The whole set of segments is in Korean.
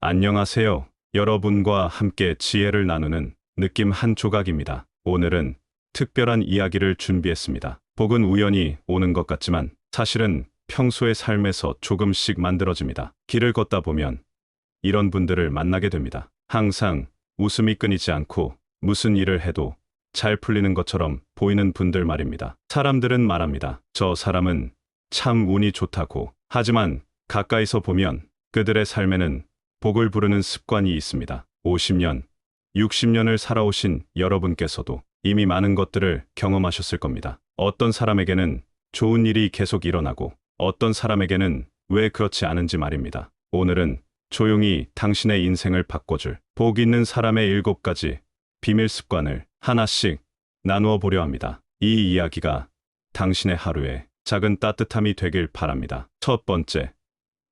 안녕하세요. 여러분과 함께 지혜를 나누는 느낌 한 조각입니다. 오늘은 특별한 이야기를 준비했습니다. 복은 우연히 오는 것 같지만 사실은 평소의 삶에서 조금씩 만들어집니다. 길을 걷다 보면 이런 분들을 만나게 됩니다. 항상 웃음이 끊이지 않고 무슨 일을 해도 잘 풀리는 것처럼 보이는 분들 말입니다. 사람들은 말합니다. 저 사람은 참 운이 좋다고. 하지만 가까이서 보면 그들의 삶에는 복을 부르는 습관이 있습니다. 50년, 60년을 살아오신 여러분께서도 이미 많은 것들을 경험하셨을 겁니다. 어떤 사람에게는 좋은 일이 계속 일어나고 어떤 사람에게는 왜 그렇지 않은지 말입니다. 오늘은 조용히 당신의 인생을 바꿔줄 복 있는 사람의 7가지 비밀 습관을 하나씩 나누어 보려 합니다. 이 이야기가 당신의 하루에 작은 따뜻함이 되길 바랍니다. 첫 번째,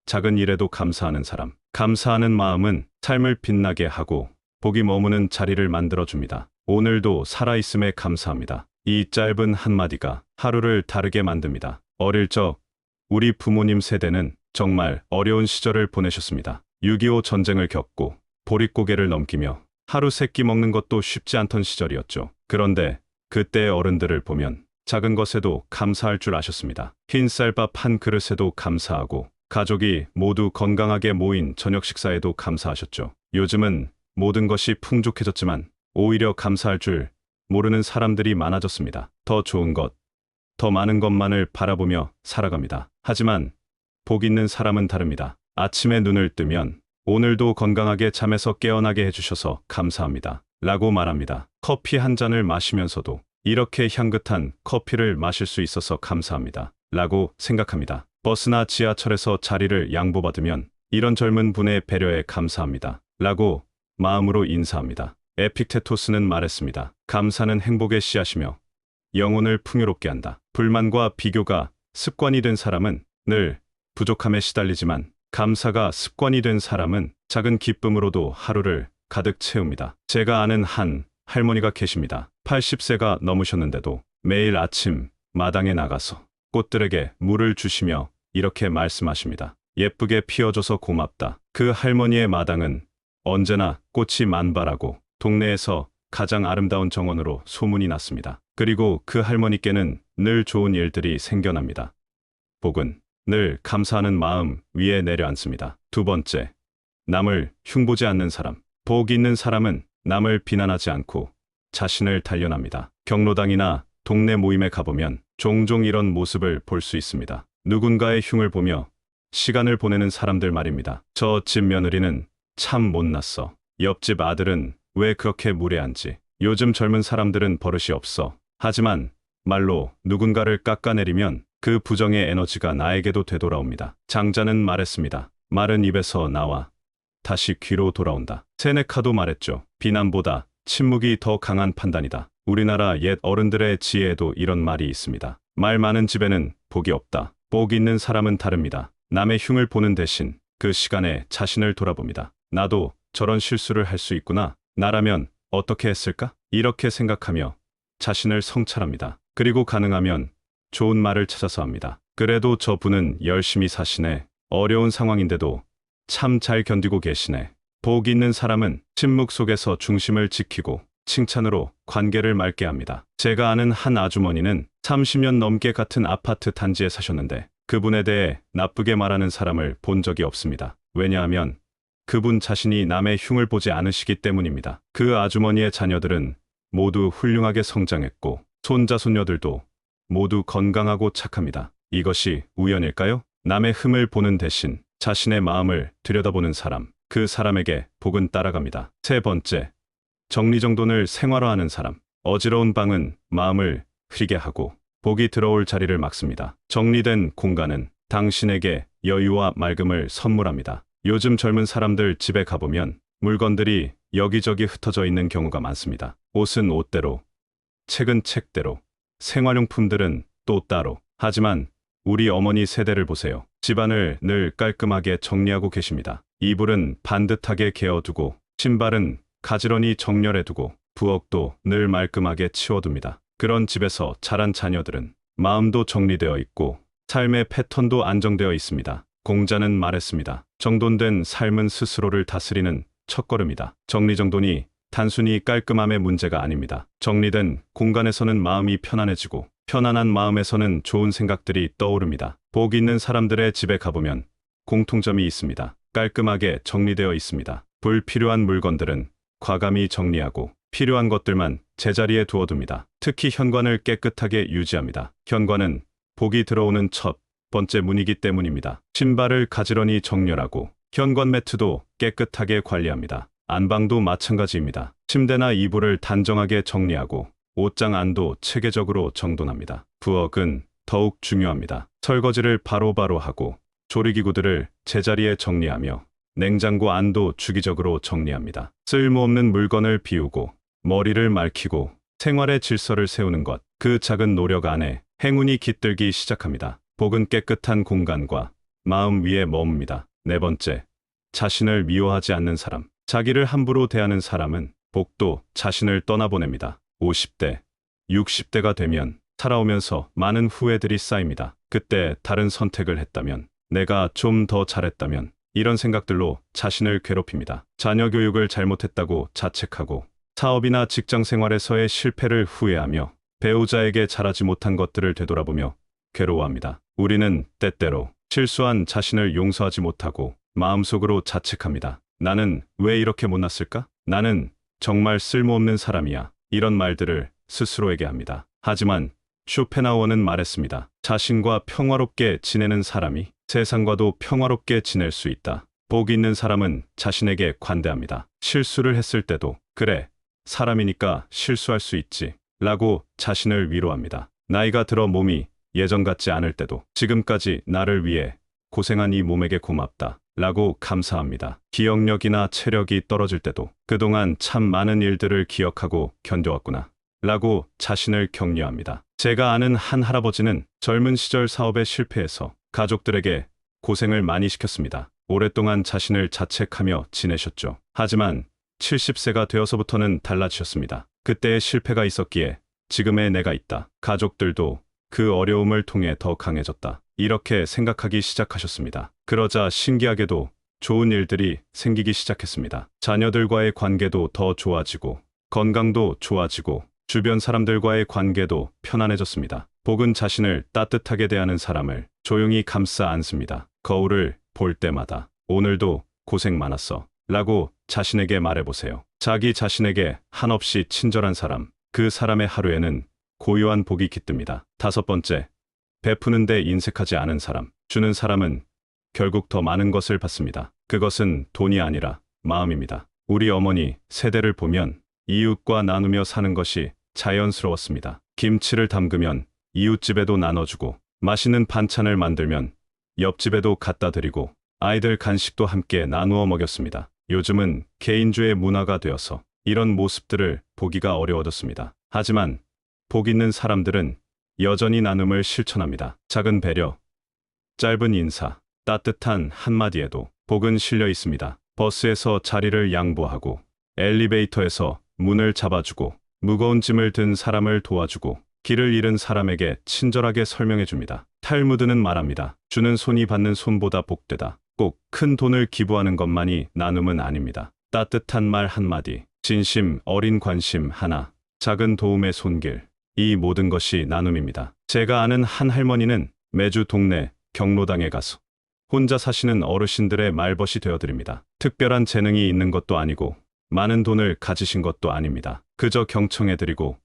작은 일에도 감사하는 사람. 감사하는 마음은 삶을 빛나게 하고 복이 머무는 자리를 만들어줍니다. 오늘도 살아있음에 감사합니다. 이 짧은 한마디가 하루를 다르게 만듭니다. 어릴 적 우리 부모님 세대는 정말 어려운 시절을 보내셨습니다. 6.25 전쟁을 겪고 보릿고개를 넘기며 하루 세끼 먹는 것도 쉽지 않던 시절이었죠. 그런데 그때의 어른들을 보면 작은 것에도 감사할 줄 아셨습니다. 흰 쌀밥 한 그릇에도 감사하고 가족이 모두 건강하게 모인 저녁 식사에도 감사하셨죠. 요즘은 모든 것이 풍족해졌지만 오히려 감사할 줄 모르는 사람들이 많아졌습니다. 더 좋은 것, 더 많은 것만을 바라보며 살아갑니다. 하지만 복 있는 사람은 다릅니다. 아침에 눈을 뜨면 오늘도 건강하게 잠에서 깨어나게 해주셔서 감사합니다. 라고 말합니다. 커피 한 잔을 마시면서도 이렇게 향긋한 커피를 마실 수 있어서 감사합니다. 라고 생각합니다. 버스나 지하철에서 자리를 양보받으면 이런 젊은 분의 배려에 감사합니다. 라고 마음으로 인사합니다. 에픽테토스는 말했습니다. 감사는 행복의 씨앗이며 영혼을 풍요롭게 한다. 불만과 비교가 습관이 된 사람은 늘 부족함에 시달리지만 감사가 습관이 된 사람은 작은 기쁨으로도 하루를 가득 채웁니다. 제가 아는 한 할머니가 계십니다. 80세가 넘으셨는데도 매일 아침 마당에 나가서 꽃들에게 물을 주시며 이렇게 말씀하십니다. 예쁘게 피어줘서 고맙다. 그 할머니의 마당은 언제나 꽃이 만발하고 동네에서 가장 아름다운 정원으로 소문이 났습니다. 그리고 그 할머니께는 늘 좋은 일들이 생겨납니다. 복은 늘 감사하는 마음 위에 내려앉습니다. 두 번째, 남을 흉보지 않는 사람. 복 있는 사람은 남을 비난하지 않고 자신을 단련합니다. 경로당이나 동네 모임에 가보면 종종 이런 모습을 볼 수 있습니다. 누군가의 흉을 보며 시간을 보내는 사람들 말입니다. 저 집 며느리는 참 못났어. 옆집 아들은 왜 그렇게 무례한지. 요즘 젊은 사람들은 버릇이 없어. 하지만 말로 누군가를 깎아내리면 그 부정의 에너지가 나에게도 되돌아옵니다. 장자는 말했습니다. 말은 입에서 나와 다시 귀로 돌아온다. 세네카도 말했죠. 비난보다 침묵이 더 강한 판단이다. 우리나라 옛 어른들의 지혜에도 이런 말이 있습니다. 말 많은 집에는 복이 없다. 복 있는 사람은 다릅니다. 남의 흉을 보는 대신 그 시간에 자신을 돌아봅니다. 나도 저런 실수를 할 수 있구나. 나라면 어떻게 했을까? 이렇게 생각하며 자신을 성찰합니다. 그리고 가능하면 좋은 말을 찾아서 합니다. 그래도 저분은 열심히 사시네. 어려운 상황인데도 참 잘 견디고 계시네. 복 있는 사람은 침묵 속에서 중심을 지키고 칭찬으로 관계를 맑게 합니다. 제가 아는 한 아주머니는 30년 넘게 같은 아파트 단지에 사셨는데 그분에 대해 나쁘게 말하는 사람을 본 적이 없습니다. 왜냐하면 그분 자신이 남의 흉을 보지 않으시기 때문입니다. 그 아주머니의 자녀들은 모두 훌륭하게 성장했고 손자 손녀들도 모두 건강하고 착합니다. 이것이 우연일까요? 남의 흠을 보는 대신 자신의 마음을 들여다보는 사람, 그 사람에게 복은 따라갑니다. 세 번째, 정리정돈을 생활화하는 사람. 어지러운 방은 마음을 흐리게 하고 복이 들어올 자리를 막습니다. 정리된 공간은 당신에게 여유와 맑음을 선물합니다. 요즘 젊은 사람들 집에 가보면 물건들이 여기저기 흩어져 있는 경우가 많습니다. 옷은 옷대로, 책은 책대로, 생활용품들은 또 따로. 하지만 우리 어머니 세대를 보세요. 집안을 늘 깔끔하게 정리하고 계십니다. 이불은 반듯하게 개어두고 신발은 가지런히 정렬해두고 부엌도 늘 말끔하게 치워둡니다. 그런 집에서 자란 자녀들은 마음도 정리되어 있고 삶의 패턴도 안정되어 있습니다. 공자는 말했습니다. 정돈된 삶은 스스로를 다스리는 첫걸음이다. 정리정돈이 단순히 깔끔함의 문제가 아닙니다. 정리된 공간에서는 마음이 편안해지고 편안한 마음에서는 좋은 생각들이 떠오릅니다. 복 있는 사람들의 집에 가보면 공통점이 있습니다. 깔끔하게 정리되어 있습니다. 불필요한 물건들은 과감히 정리하고 필요한 것들만 제자리에 두어둡니다. 특히 현관을 깨끗하게 유지합니다. 현관은 복이 들어오는 첫 번째 문이기 때문입니다. 신발을 가지런히 정렬하고 현관 매트도 깨끗하게 관리합니다. 안방도 마찬가지입니다. 침대나 이불을 단정하게 정리하고 옷장 안도 체계적으로 정돈합니다. 부엌은 더욱 중요합니다. 설거지를 바로바로 하고 조리기구들을 제자리에 정리하며 냉장고 안도 주기적으로 정리합니다. 쓸모없는 물건을 비우고 머리를 맑히고 생활의 질서를 세우는 것, 그 작은 노력 안에 행운이 깃들기 시작합니다. 복은 깨끗한 공간과 마음 위에 머뭅니다. 네 번째, 자신을 미워하지 않는 사람. 자기를 함부로 대하는 사람은 복도 자신을 떠나보냅니다. 50대, 60대가 되면 살아오면서 많은 후회들이 쌓입니다. 그때 다른 선택을 했다면, 내가 좀 더 잘했다면, 이런 생각들로 자신을 괴롭힙니다. 자녀 교육을 잘못했다고 자책하고 사업이나 직장 생활에서의 실패를 후회하며 배우자에게 잘하지 못한 것들을 되돌아보며 괴로워합니다. 우리는 때때로 실수한 자신을 용서하지 못하고 마음속으로 자책합니다. 나는 왜 이렇게 못났을까? 나는 정말 쓸모없는 사람이야. 이런 말들을 스스로에게 합니다. 하지만 쇼펜하우어는 말했습니다. 자신과 평화롭게 지내는 사람이 세상과도 평화롭게 지낼 수 있다. 복 있는 사람은 자신에게 관대합니다. 실수를 했을 때도 그래, 사람이니까 실수할 수 있지 라고 자신을 위로합니다. 나이가 들어 몸이 예전 같지 않을 때도 지금까지 나를 위해 고생한 이 몸에게 고맙다 라고 감사합니다. 기억력이나 체력이 떨어질 때도 그동안 참 많은 일들을 기억하고 견뎌왔구나 라고 자신을 격려합니다. 제가 아는 한 할아버지는 젊은 시절 사업에 실패해서 가족들에게 고생을 많이 시켰습니다. 오랫동안 자신을 자책하며 지내셨죠. 하지만 70세가 되어서부터는 달라지셨습니다. 그때의 실패가 있었기에 지금의 내가 있다. 가족들도 그 어려움을 통해 더 강해졌다. 이렇게 생각하기 시작하셨습니다. 그러자 신기하게도 좋은 일들이 생기기 시작했습니다. 자녀들과의 관계도 더 좋아지고 건강도 좋아지고 주변 사람들과의 관계도 편안해졌습니다. 복은 자신을 따뜻하게 대하는 사람을 조용히 감싸 안습니다. 거울을 볼 때마다 오늘도 고생 많았어 라고 자신에게 말해보세요. 자기 자신에게 한없이 친절한 사람, 그 사람의 하루에는 고요한 복이 깃듭니다. 다섯 번째, 베푸는 데 인색하지 않은 사람. 주는 사람은 결국 더 많은 것을 받습니다. 그것은 돈이 아니라 마음입니다. 우리 어머니 세대를 보면 이웃과 나누며 사는 것이 자연스러웠습니다. 김치를 담그면 이웃집에도 나눠주고 맛있는 반찬을 만들면 옆집에도 갖다 드리고 아이들 간식도 함께 나누어 먹였습니다. 요즘은 개인주의 문화가 되어서 이런 모습들을 보기가 어려워졌습니다. 하지만 복 있는 사람들은 여전히 나눔을 실천합니다. 작은 배려, 짧은 인사, 따뜻한 한마디에도 복은 실려 있습니다. 버스에서 자리를 양보하고 엘리베이터에서 문을 잡아주고 무거운 짐을 든 사람을 도와주고 길을 잃은 사람에게 친절하게 설명해 줍니다. 탈무드는 말합니다. 주는 손이 받는 손보다 복되다. 꼭 큰 돈을 기부하는 것만이 나눔은 아닙니다. 따뜻한 말 한마디, 진심 어린 관심 하나, 작은 도움의 손길, 이 모든 것이 나눔입니다. 제가 아는 한 할머니는 매주 동네 경로당에 가서 혼자 사시는 어르신들의 말벗이 되어드립니다. 특별한 재능이 있는 것도 아니고 많은 돈을 가지신 것도 아닙니다. 그저 경청해드리고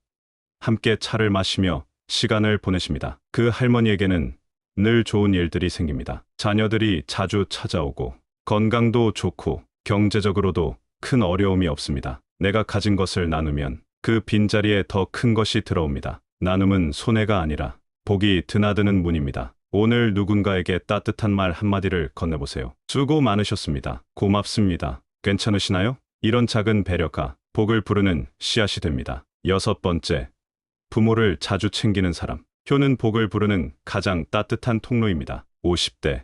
함께 차를 마시며 시간을 보내십니다. 그 할머니에게는 늘 좋은 일들이 생깁니다. 자녀들이 자주 찾아오고 건강도 좋고 경제적으로도 큰 어려움이 없습니다. 내가 가진 것을 나누면 그 빈자리에 더 큰 것이 들어옵니다. 나눔은 손해가 아니라 복이 드나드는 문입니다. 오늘 누군가에게 따뜻한 말 한마디를 건네보세요. 수고 많으셨습니다. 고맙습니다. 괜찮으시나요? 이런 작은 배려가 복을 부르는 씨앗이 됩니다. 여섯 번째, 부모를 자주 챙기는 사람. 효는 복을 부르는 가장 따뜻한 통로입니다. 50대,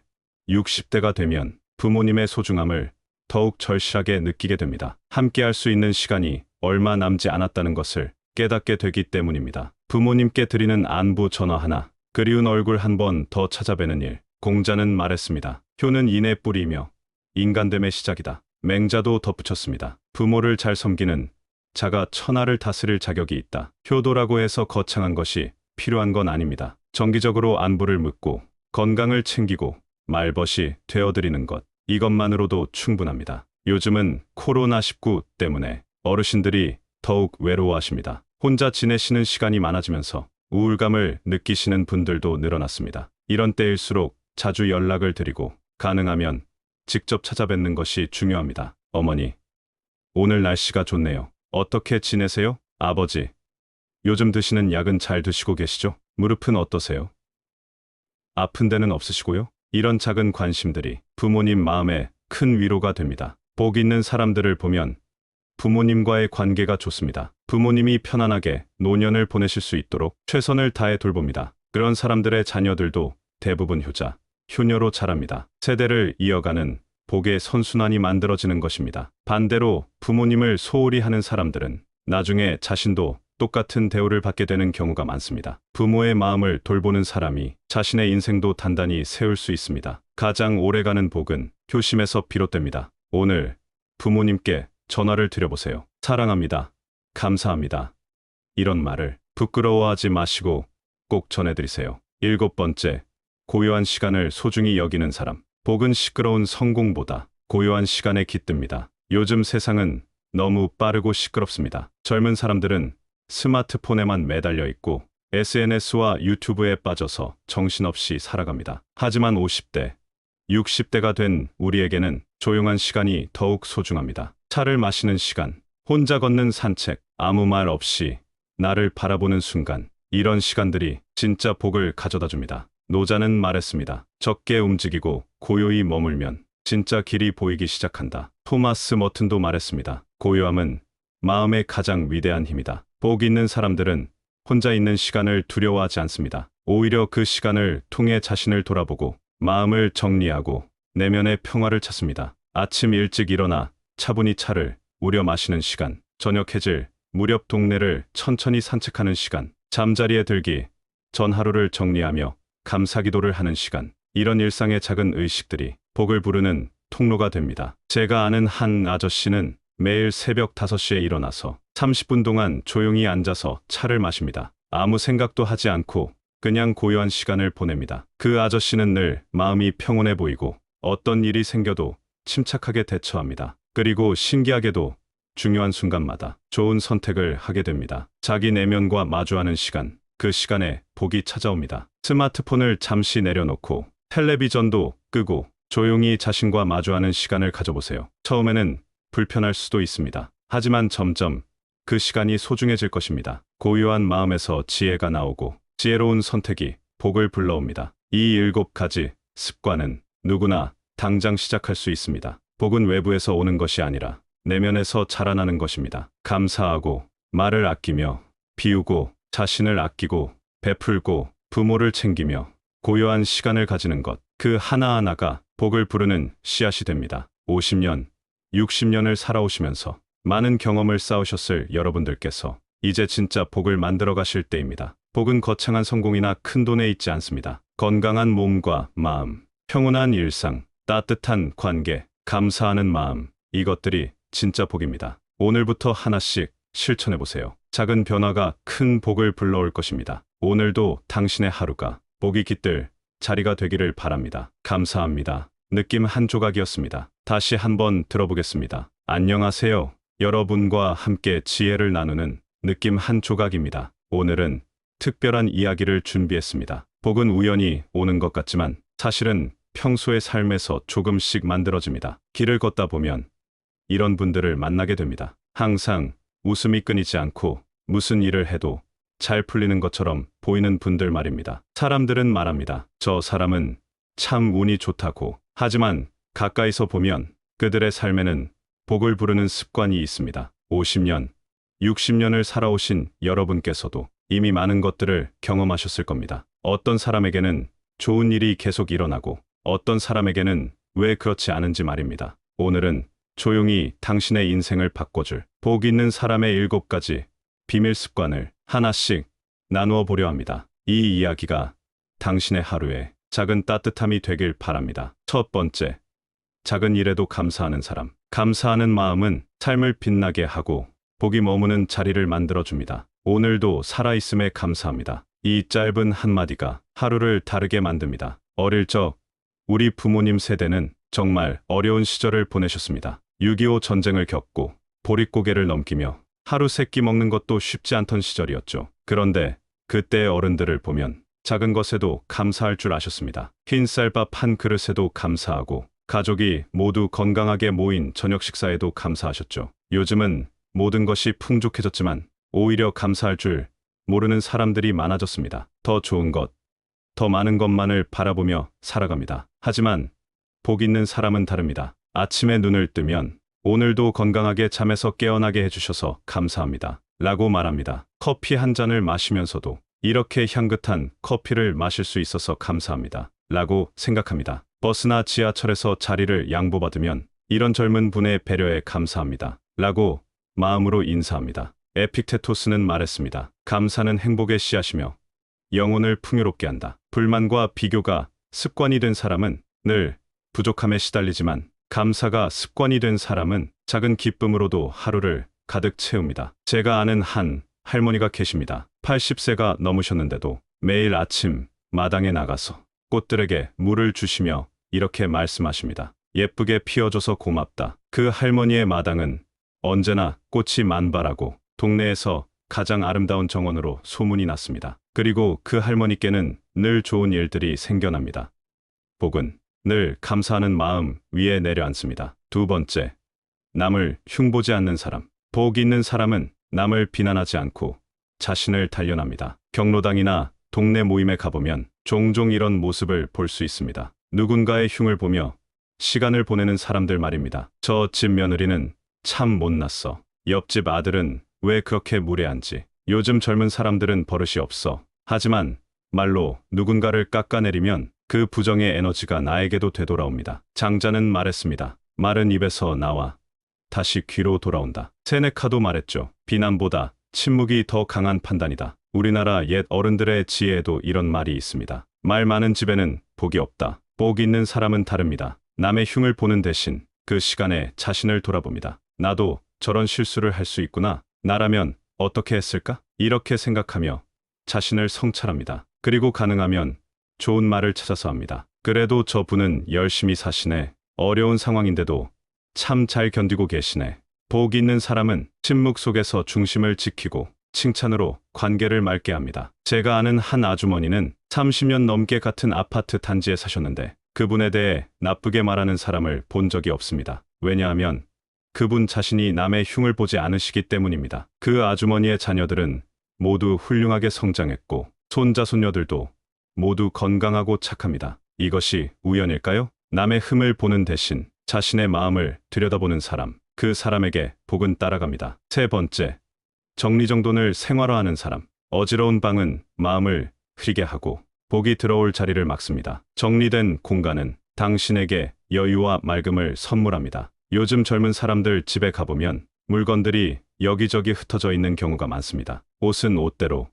60대가 되면 부모님의 소중함을 더욱 절실하게 느끼게 됩니다. 함께 할 수 있는 시간이 얼마 남지 않았다는 것을 깨닫게 되기 때문입니다. 부모님께 드리는 안부 전화 하나, 그리운 얼굴 한 번 더 찾아뵈는 일. 공자는 말했습니다. 효는 인의 뿌리이며 인간됨의 시작이다. 맹자도 덧붙였습니다. 부모를 잘 섬기는 자가 천하를 다스릴 자격이 있다. 효도라고 해서 거창한 것이 필요한 건 아닙니다. 정기적으로 안부를 묻고 건강을 챙기고 말벗이 되어드리는 것, 이것만으로도 충분합니다. 요즘은 코로나19 때문에 어르신들이 더욱 외로워하십니다. 혼자 지내시는 시간이 많아지면서 우울감을 느끼시는 분들도 늘어났습니다. 이런 때일수록 자주 연락을 드리고 가능하면 직접 찾아뵙는 것이 중요합니다. 어머니, 오늘 날씨가 좋네요. 어떻게 지내세요? 아버지, 요즘 드시는 약은 잘 드시고 계시죠? 무릎은 어떠세요? 아픈 데는 없으시고요? 이런 작은 관심들이 부모님 마음에 큰 위로가 됩니다. 복 있는 사람들을 보면 부모님과의 관계가 좋습니다. 부모님이 편안하게 노년을 보내실 수 있도록 최선을 다해 돌봅니다. 그런 사람들의 자녀들도 대부분 효자, 효녀로 자랍니다. 세대를 이어가는 복의 선순환이 만들어지는 것입니다. 반대로 부모님을 소홀히 하는 사람들은 나중에 자신도 똑같은 대우를 받게 되는 경우가 많습니다. 부모의 마음을 돌보는 사람이 자신의 인생도 단단히 세울 수 있습니다. 가장 오래가는 복은 효심에서 비롯됩니다. 오늘 부모님께 전화를 드려보세요. 사랑합니다. 감사합니다. 이런 말을 부끄러워하지 마시고 꼭 전해드리세요. 7번째, 고요한 시간을 소중히 여기는 사람. 복은 시끄러운 성공보다 고요한 시간에 깃듭니다. 요즘 세상은 너무 빠르고 시끄럽습니다. 젊은 사람들은 스마트폰에만 매달려 있고 SNS와 유튜브에 빠져서 정신없이 살아갑니다. 하지만 50대, 60대가 된 우리에게는 조용한 시간이 더욱 소중합니다. 차를 마시는 시간, 혼자 걷는 산책, 아무 말 없이 나를 바라보는 순간, 이런 시간들이 진짜 복을 가져다 줍니다. 노자는 말했습니다. 적게 움직이고 고요히 머물면 진짜 길이 보이기 시작한다. 토마스 머튼도 말했습니다. 고요함은 마음의 가장 위대한 힘이다. 복 있는 사람들은 혼자 있는 시간을 두려워하지 않습니다. 오히려 그 시간을 통해 자신을 돌아보고 마음을 정리하고 내면의 평화를 찾습니다. 아침 일찍 일어나 차분히 차를 우려 마시는 시간, 저녁 해질 무렵 동네를 천천히 산책하는 시간, 잠자리에 들기 전 하루를 정리하며 감사기도를 하는 시간, 이런 일상의 작은 의식들이 복을 부르는 통로가 됩니다. 제가 아는 한 아저씨는 매일 새벽 5시에 일어나서 30분 동안 조용히 앉아서 차를 마십니다. 아무 생각도 하지 않고 그냥 고요한 시간을 보냅니다. 그 아저씨는 늘 마음이 평온해 보이고 어떤 일이 생겨도 침착하게 대처합니다. 그리고 신기하게도 중요한 순간마다 좋은 선택을 하게 됩니다. 자기 내면과 마주하는 시간, 그 시간에 복이 찾아옵니다. 스마트폰을 잠시 내려놓고 텔레비전도 끄고 조용히 자신과 마주하는 시간을 가져보세요. 처음에는 불편할 수도 있습니다. 하지만 점점 그 시간이 소중해질 것입니다. 고요한 마음에서 지혜가 나오고 지혜로운 선택이 복을 불러옵니다. 이 7가지 습관은 누구나 당장 시작할 수 있습니다. 복은 외부에서 오는 것이 아니라 내면에서 자라나는 것입니다. 감사하고 말을 아끼며 비우고 자신을 아끼고 베풀고 부모를 챙기며 고요한 시간을 가지는 것, 그 하나하나가 복을 부르는 씨앗이 됩니다. 50년, 60년을 살아오시면서 많은 경험을 쌓으셨을 여러분들께서 이제 진짜 복을 만들어 가실 때입니다. 복은 거창한 성공이나 큰 돈에 있지 않습니다. 건강한 몸과 마음, 평온한 일상, 따뜻한 관계, 감사하는 마음, 이것들이 진짜 복입니다. 오늘부터 하나씩 실천해 보세요. 작은 변화가 큰 복을 불러올 것입니다. 오늘도 당신의 하루가 복이 깃들 자리가 되기를 바랍니다. 감사합니다. 느낌 한 조각이었습니다. 다시 한번 들어보겠습니다. 안녕하세요. 여러분과 함께 지혜를 나누는 느낌 한 조각입니다. 오늘은 특별한 이야기를 준비했습니다. 복은 우연히 오는 것 같지만 사실은 평소의 삶에서 조금씩 만들어집니다. 길을 걷다 보면 이런 분들을 만나게 됩니다. 항상 웃음이 끊이지 않고 무슨 일을 해도 잘 풀리는 것처럼 보이는 분들 말입니다. 사람들은 말합니다. 저 사람은 참 운이 좋다고. 하지만 가까이서 보면 그들의 삶에는 복을 부르는 습관이 있습니다. 50년, 60년을 살아오신 여러분께서도 이미 많은 것들을 경험하셨을 겁니다. 어떤 사람에게는 좋은 일이 계속 일어나고 어떤 사람에게는 왜 그렇지 않은지 말입니다. 오늘은 조용히 당신의 인생을 바꿔줄 복 있는 사람의 7가지 비밀 습관을 하나씩 나누어 보려 합니다. 이 이야기가 당신의 하루에 작은 따뜻함이 되길 바랍니다. 첫 번째, 작은 일에도 감사하는 사람. 감사하는 마음은 삶을 빛나게 하고 복이 머무는 자리를 만들어줍니다. 오늘도 살아있음에 감사합니다. 이 짧은 한마디가 하루를 다르게 만듭니다. 어릴 적 우리 부모님 세대는 정말 어려운 시절을 보내셨습니다. 6.25 전쟁을 겪고 보릿고개를 넘기며 하루 세끼 먹는 것도 쉽지 않던 시절이었죠. 그런데 그때의 어른들을 보면 작은 것에도 감사할 줄 아셨습니다. 흰 쌀밥 한 그릇에도 감사하고 가족이 모두 건강하게 모인 저녁 식사에도 감사하셨죠. 요즘은 모든 것이 풍족해졌지만 오히려 감사할 줄 모르는 사람들이 많아졌습니다. 더 좋은 것, 더 많은 것만을 바라보며 살아갑니다. 하지만 복 있는 사람은 다릅니다. 아침에 눈을 뜨면 오늘도 건강하게 잠에서 깨어나게 해주셔서 감사합니다. 라고 말합니다. 커피 한 잔을 마시면서도 이렇게 향긋한 커피를 마실 수 있어서 감사합니다. 라고 생각합니다. 버스나 지하철에서 자리를 양보받으면 이런 젊은 분의 배려에 감사합니다. 라고 마음으로 인사합니다. 에픽테토스는 말했습니다. 감사는 행복의 씨앗이며 영혼을 풍요롭게 한다. 불만과 비교가 습관이 된 사람은 늘 부족함에 시달리지만 감사가 습관이 된 사람은 작은 기쁨으로도 하루를 가득 채웁니다. 제가 아는 한 할머니가 계십니다. 80세가 넘으셨는데도 매일 아침 마당에 나가서 꽃들에게 물을 주시며 이렇게 말씀하십니다. 예쁘게 피어줘서 고맙다. 그 할머니의 마당은 언제나 꽃이 만발하고 동네에서 가장 아름다운 정원으로 소문이 났습니다. 그리고 그 할머니께는 늘 좋은 일들이 생겨납니다. 복은 늘 감사하는 마음 위에 내려앉습니다. 두 번째, 남을 흉보지 않는 사람. 복 있는 사람은 남을 비난하지 않고 자신을 단련합니다. 경로당이나 동네 모임에 가보면 종종 이런 모습을 볼 수 있습니다. 누군가의 흉을 보며 시간을 보내는 사람들 말입니다. 저 집 며느리는 참 못났어. 옆집 아들은 왜 그렇게 무례한지. 요즘 젊은 사람들은 버릇이 없어. 하지만 말로 누군가를 깎아내리면 그 부정의 에너지가 나에게도 되돌아옵니다. 장자는 말했습니다. 말은 입에서 나와 다시 귀로 돌아온다. 세네카도 말했죠. 비난보다 침묵이 더 강한 판단이다. 우리나라 옛 어른들의 지혜에도 이런 말이 있습니다. 말 많은 집에는 복이 없다. 복 있는 사람은 다릅니다. 남의 흉을 보는 대신 그 시간에 자신을 돌아봅니다. 나도 저런 실수를 할 수 있구나. 나라면 어떻게 했을까? 이렇게 생각하며 자신을 성찰합니다. 그리고 가능하면 좋은 말을 찾아서 합니다. 그래도 저분은 열심히 사시네. 어려운 상황인데도 참 잘 견디고 계시네. 복 있는 사람은 침묵 속에서 중심을 지키고 칭찬으로 관계를 맑게 합니다. 제가 아는 한 아주머니는 30년 넘게 같은 아파트 단지에 사셨는데 그분에 대해 나쁘게 말하는 사람을 본 적이 없습니다. 왜냐하면 그분 자신이 남의 흉을 보지 않으시기 때문입니다. 그 아주머니의 자녀들은 모두 훌륭하게 성장했고 손자 손녀들도 모두 건강하고 착합니다. 이것이 우연일까요? 남의 흠을 보는 대신 자신의 마음을 들여다보는 사람, 그 사람에게 복은 따라갑니다. 세 번째, 정리정돈을 생활화하는 사람. 어지러운 방은 마음을 흐리게 하고 복이 들어올 자리를 막습니다. 정리된 공간은 당신에게 여유와 맑음을 선물합니다. 요즘 젊은 사람들 집에 가보면 물건들이 여기저기 흩어져 있는 경우가 많습니다. 옷은 옷대로,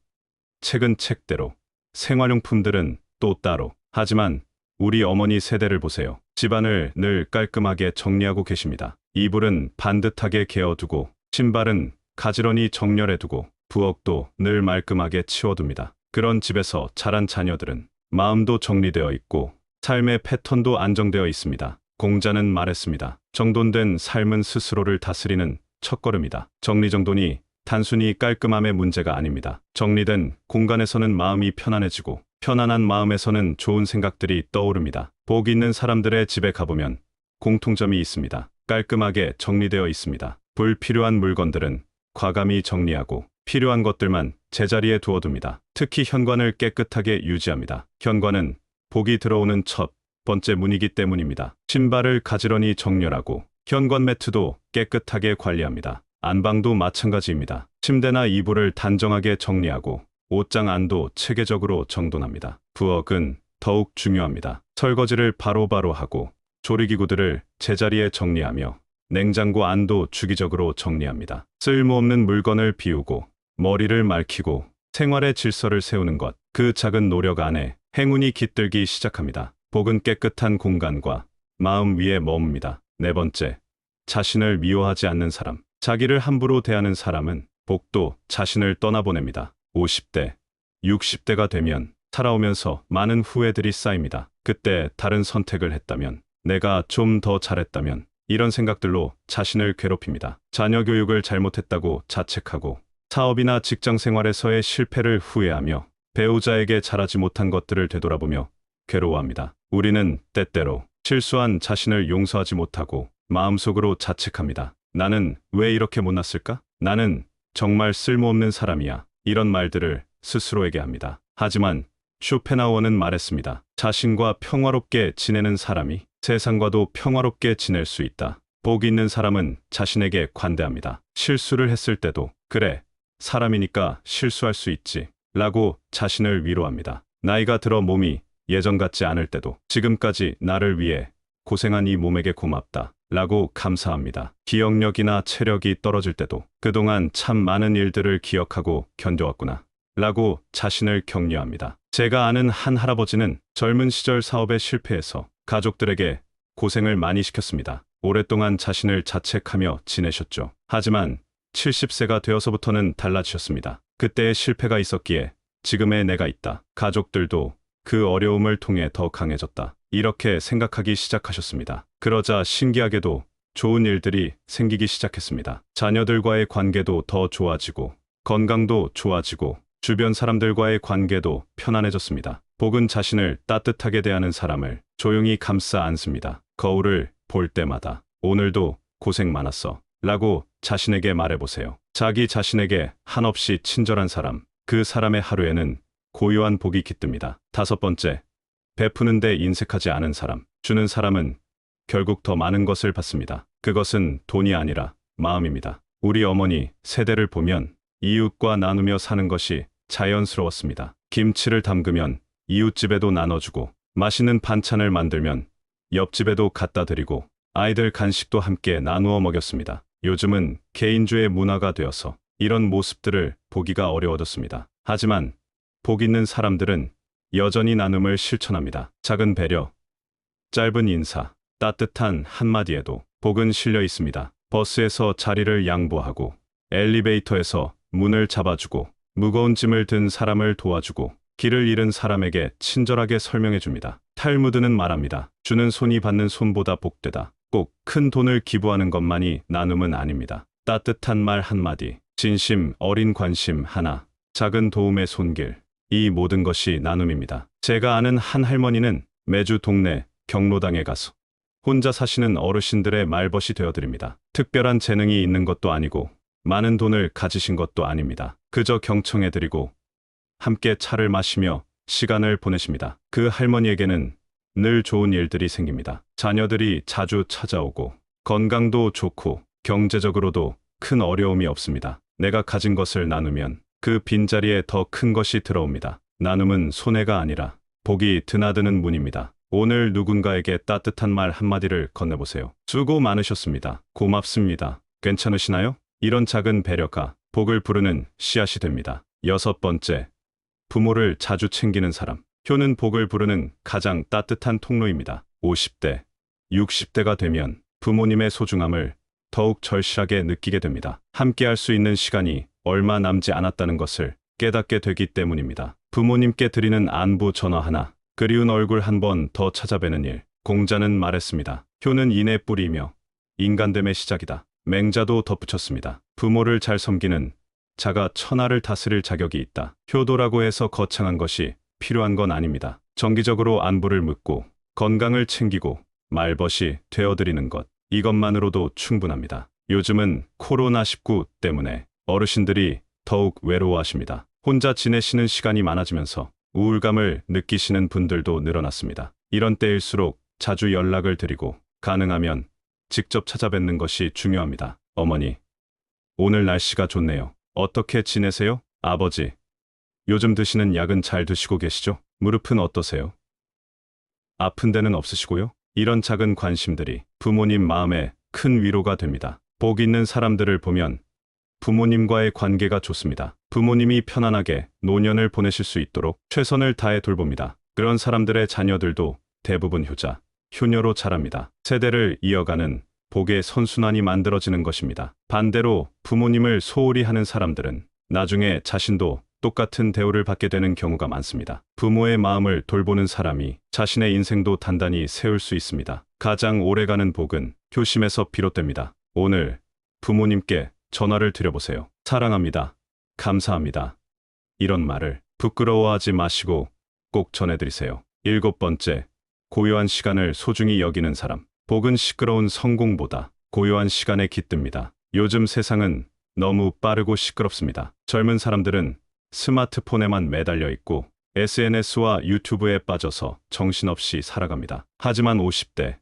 책은 책대로, 생활용품들은 또 따로. 하지만 우리 어머니 세대를 보세요. 집안을 늘 깔끔하게 정리하고 계십니다. 이불은 반듯하게 개어두고 신발은 가지런히 정렬해두고 부엌도 늘 말끔하게 치워둡니다. 그런 집에서 자란 자녀들은 마음도 정리되어 있고 삶의 패턴도 안정되어 있습니다. 공자는 말했습니다. 정돈된 삶은 스스로를 다스리는 첫걸음이다. 정리정돈이 단순히 깔끔함의 문제가 아닙니다. 정리된 공간에서는 마음이 편안해지고 편안한 마음에서는 좋은 생각들이 떠오릅니다. 복 있는 사람들의 집에 가보면 공통점이 있습니다. 깔끔하게 정리되어 있습니다. 불필요한 물건들은 과감히 정리하고 필요한 것들만 제자리에 두어둡니다. 특히 현관을 깨끗하게 유지합니다. 현관은 복이 들어오는 첫 번째 문이기 때문입니다. 신발을 가지런히 정렬하고 현관 매트도 깨끗하게 관리합니다. 안방도 마찬가지입니다. 침대나 이불을 단정하게 정리하고 옷장 안도 체계적으로 정돈합니다. 부엌은 더욱 중요합니다. 설거지를 바로바로 하고 조리기구들을 제자리에 정리하며 냉장고 안도 주기적으로 정리합니다. 쓸모없는 물건을 비우고 머리를 맑히고 생활의 질서를 세우는 것, 그 작은 노력 안에 행운이 깃들기 시작합니다. 복은 깨끗한 공간과 마음 위에 머뭅니다. 네 번째, 자신을 미워하지 않는 사람. 자기를 함부로 대하는 사람은 복도 자신을 떠나보냅니다. 50대, 60대가 되면 살아오면서 많은 후회들이 쌓입니다. 그때 다른 선택을 했다면, 내가 좀 더 잘했다면, 이런 생각들로 자신을 괴롭힙니다. 자녀 교육을 잘못했다고 자책하고, 사업이나 직장 생활에서의 실패를 후회하며, 배우자에게 잘하지 못한 것들을 되돌아보며 괴로워합니다. 우리는 때때로 실수한 자신을 용서하지 못하고 마음속으로 자책합니다. 나는 왜 이렇게 못났을까? 나는 정말 쓸모없는 사람이야. 이런 말들을 스스로에게 합니다. 하지만 쇼펜하우어는 말했습니다. 자신과 평화롭게 지내는 사람이 세상과도 평화롭게 지낼 수 있다. 복 있는 사람은 자신에게 관대합니다. 실수를 했을 때도 그래, 사람이니까 실수할 수 있지 라고 자신을 위로합니다. 나이가 들어 몸이 예전 같지 않을 때도 지금까지 나를 위해 고생한 이 몸에게 고맙다 라고 감사합니다. 기억력이나 체력이 떨어질 때도 그동안 참 많은 일들을 기억하고 견뎌왔구나 라고 자신을 격려합니다. 제가 아는 한 할아버지는 젊은 시절 사업에 실패해서 가족들에게 고생을 많이 시켰습니다. 오랫동안 자신을 자책하며 지내셨죠. 하지만 70세가 되어서부터는 달라지셨습니다. 그때의 실패가 있었기에 지금의 내가 있다. 가족들도 그 어려움을 통해 더 강해졌다. 이렇게 생각하기 시작하셨습니다. 그러자 신기하게도 좋은 일들이 생기기 시작했습니다. 자녀들과의 관계도 더 좋아지고, 건강도 좋아지고, 주변 사람들과의 관계도 편안해졌습니다. 복은 자신을 따뜻하게 대하는 사람을 조용히 감싸 안습니다. 거울을 볼 때마다 오늘도 고생 많았어 라고 자신에게 말해보세요. 자기 자신에게 한없이 친절한 사람, 그 사람의 하루에는 고요한 복이 깃듭니다. 다섯 번째, 베푸는데 인색하지 않은 사람. 주는 사람은 결국 더 많은 것을 받습니다. 그것은 돈이 아니라 마음입니다. 우리 어머니 세대를 보면 이웃과 나누며 사는 것이 자연스러웠습니다. 김치를 담그면 이웃집에도 나눠주고, 맛있는 반찬을 만들면 옆집에도 갖다 드리고, 아이들 간식도 함께 나누어 먹였습니다. 요즘은 개인주의 문화가 되어서 이런 모습들을 보기가 어려워졌습니다. 하지만 복 있는 사람들은 여전히 나눔을 실천합니다. 작은 배려, 짧은 인사, 따뜻한 한마디에도 복은 실려 있습니다. 버스에서 자리를 양보하고, 엘리베이터에서 문을 잡아주고, 무거운 짐을 든 사람을 도와주고, 길을 잃은 사람에게 친절하게 설명해 줍니다. 탈무드는 말합니다. 주는 손이 받는 손보다 복되다. 꼭 큰 돈을 기부하는 것만이 나눔은 아닙니다. 따뜻한 말 한마디, 진심 어린 관심 하나, 작은 도움의 손길, 이 모든 것이 나눔입니다. 제가 아는 한 할머니는 매주 동네 경로당에 가서 혼자 사시는 어르신들의 말벗이 되어드립니다. 특별한 재능이 있는 것도 아니고 많은 돈을 가지신 것도 아닙니다. 그저 경청해드리고 함께 차를 마시며 시간을 보내십니다. 그 할머니에게는 늘 좋은 일들이 생깁니다. 자녀들이 자주 찾아오고, 건강도 좋고, 경제적으로도 큰 어려움이 없습니다. 내가 가진 것을 나누면 그 빈자리에 더 큰 것이 들어옵니다. 나눔은 손해가 아니라 복이 드나드는 문입니다. 오늘 누군가에게 따뜻한 말 한마디를 건네보세요. 수고 많으셨습니다. 고맙습니다. 괜찮으시나요? 이런 작은 배려가 복을 부르는 씨앗이 됩니다. 여섯 번째, 부모를 자주 챙기는 사람. 효는 복을 부르는 가장 따뜻한 통로입니다. 50대, 60대가 되면 부모님의 소중함을 더욱 절실하게 느끼게 됩니다. 함께 할 수 있는 시간이 얼마 남지 않았다는 것을 깨닫게 되기 때문입니다. 부모님께 드리는 안부 전화 하나, 그리운 얼굴 한 번 더 찾아뵈는 일. 공자는 말했습니다. 효는 인의 뿌리이며 인간됨의 시작이다. 맹자도 덧붙였습니다. 부모를 잘 섬기는 자가 천하를 다스릴 자격이 있다. 효도라고 해서 거창한 것이 필요한 건 아닙니다. 정기적으로 안부를 묻고 건강을 챙기고 말벗이 되어드리는 것, 이것만으로도 충분합니다. 요즘은 코로나19 때문에 어르신들이 더욱 외로워하십니다. 혼자 지내시는 시간이 많아지면서 우울감을 느끼시는 분들도 늘어났습니다. 이런 때일수록 자주 연락을 드리고 가능하면 직접 찾아뵙는 것이 중요합니다. 어머니, 오늘 날씨가 좋네요. 어떻게 지내세요? 아버지, 요즘 드시는 약은 잘 드시고 계시죠? 무릎은 어떠세요? 아픈 데는 없으시고요? 이런 작은 관심들이 부모님 마음에 큰 위로가 됩니다. 복 있는 사람들을 보면 부모님과의 관계가 좋습니다. 부모님이 편안하게 노년을 보내실 수 있도록 최선을 다해 돌봅니다. 그런 사람들의 자녀들도 대부분 효자, 효녀로 자랍니다. 세대를 이어가는 복의 선순환이 만들어지는 것입니다. 반대로 부모님을 소홀히 하는 사람들은 나중에 자신도 똑같은 대우를 받게 되는 경우가 많습니다. 부모의 마음을 돌보는 사람이 자신의 인생도 단단히 세울 수 있습니다. 가장 오래가는 복은 효심에서 비롯됩니다. 오늘 부모님께 전화를 드려보세요. 사랑합니다. 감사합니다. 이런 말을 부끄러워하지 마시고 꼭 전해드리세요. 7번째, 고요한 시간을 소중히 여기는 사람. 복은 시끄러운 성공보다 고요한 시간에 깃듭니다. 요즘 세상은 너무 빠르고 시끄럽습니다. 젊은 사람들은 스마트폰에만 매달려 있고 SNS와 유튜브에 빠져서 정신없이 살아갑니다. 하지만 50대,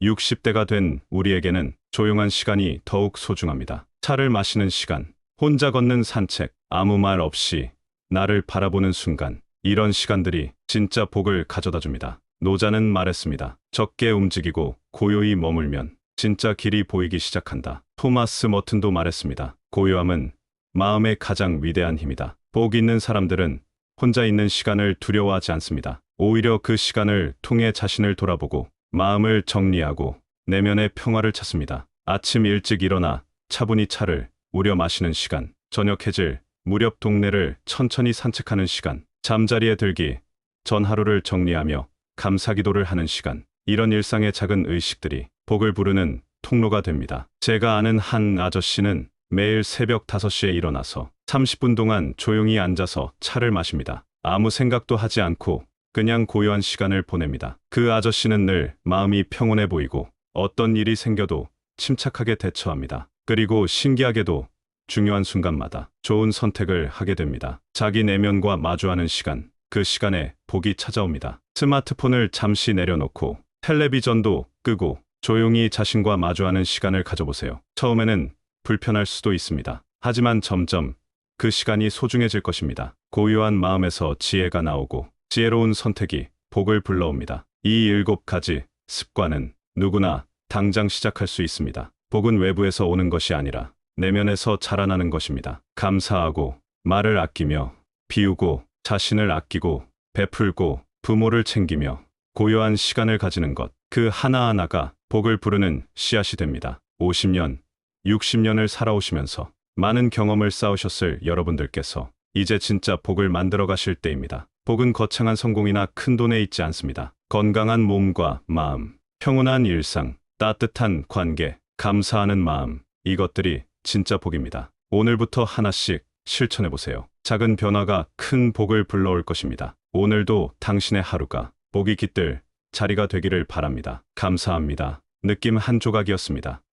60대가 된 우리에게는 조용한 시간이 더욱 소중합니다. 차를 마시는 시간, 혼자 걷는 산책, 아무 말 없이 나를 바라보는 순간, 이런 시간들이 진짜 복을 가져다 줍니다. 노자는 말했습니다. 적게 움직이고 고요히 머물면 진짜 길이 보이기 시작한다. 토마스 머튼도 말했습니다. 고요함은 마음의 가장 위대한 힘이다. 복 있는 사람들은 혼자 있는 시간을 두려워하지 않습니다. 오히려 그 시간을 통해 자신을 돌아보고 마음을 정리하고 내면의 평화를 찾습니다. 아침 일찍 일어나 차분히 차를 우려 마시는 시간, 저녁 해질 무렵 동네를 천천히 산책하는 시간, 잠자리에 들기 전 하루를 정리하며 감사기도를 하는 시간, 이런 일상의 작은 의식들이 복을 부르는 통로가 됩니다. 제가 아는 한 아저씨는 매일 새벽 5시에 일어나서 30분 동안 조용히 앉아서 차를 마십니다. 아무 생각도 하지 않고 그냥 고요한 시간을 보냅니다. 그 아저씨는 늘 마음이 평온해 보이고 어떤 일이 생겨도 침착하게 대처합니다. 그리고 신기하게도 중요한 순간마다 좋은 선택을 하게 됩니다. 자기 내면과 마주하는 시간, 그 시간에 복이 찾아옵니다. 스마트폰을 잠시 내려놓고 텔레비전도 끄고 조용히 자신과 마주하는 시간을 가져보세요. 처음에는 불편할 수도 있습니다. 하지만 점점 그 시간이 소중해질 것입니다. 고요한 마음에서 지혜가 나오고 지혜로운 선택이 복을 불러옵니다. 이 7가지 습관은 누구나 당장 시작할 수 있습니다. 복은 외부에서 오는 것이 아니라 내면에서 자라나는 것입니다. 감사하고 말을 아끼며 비우고 자신을 아끼고 베풀고 부모를 챙기며 고요한 시간을 가지는 것, 그 하나하나가 복을 부르는 씨앗이 됩니다. 50년, 60년을 살아오시면서 많은 경험을 쌓으셨을 여러분들께서 이제 진짜 복을 만들어 가실 때입니다. 복은 거창한 성공이나 큰 돈에 있지 않습니다. 건강한 몸과 마음, 평온한 일상, 따뜻한 관계, 감사하는 마음, 이것들이 진짜 복입니다. 오늘부터 하나씩 실천해 보세요. 작은 변화가 큰 복을 불러올 것입니다. 오늘도 당신의 하루가 복이 깃들 자리가 되기를 바랍니다. 감사합니다. 느낌 한 조각이었습니다.